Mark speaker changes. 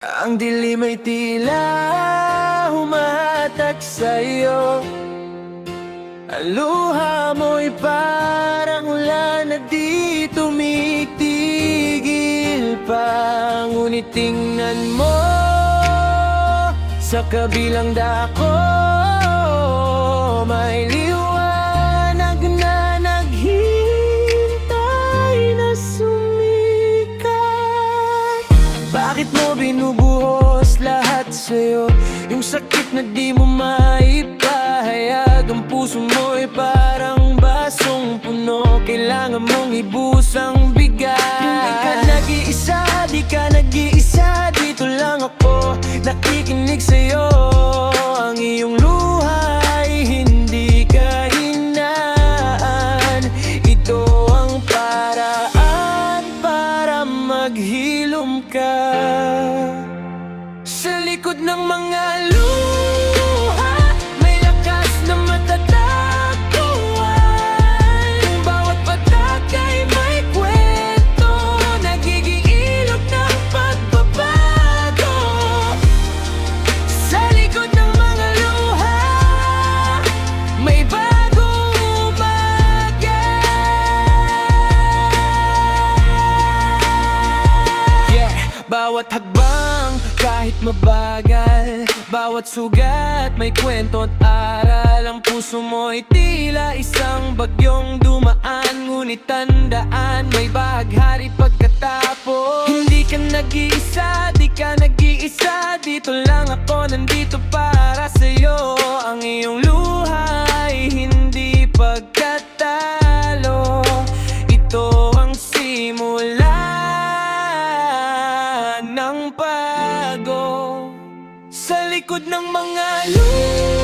Speaker 1: Ang dilim ay tila humatak sa'yo. Ang luha mo'y parang ulan na di tumitigil pa. Ngunit tingnan mo sa kabilang dako, may liwanag na naghihintay na sumikat. Bakit mo binubuhos lahat sa'yo? Yung sakit na di mo maipahayag. Ang puso mo'y parang basong puno, kailangan mong ibusang bigat. Hindi ka nag-iisa, di ka nag-iisa. Dito lang ako, nakikinig sa'yo. Ang iyong luha ay hindi kahinaan. Ito ang paraan para maghilom ka. Sa likod ng mga luha, may lakas na matatagpuan. Bawat patak ay may kwento, nagiging ilog ng pagbabago. Sa likod ng mga luha, may bagong umaga. Yeah, bawat hakbang kahit mabagal, bawat sugat may kwento at aral. Ang puso mo'y tila isang bagyong dumaan, ngunit tandaan, may bahaghari pagkatapos. Hindi ka nag-iisa, di ka nag-iisa. Dito lang ako, nandito para sa'yo. Ang iyong luha ay hindi pagkatalo. Ito ang simula ng pagbabago. Sa likod ng mga luha,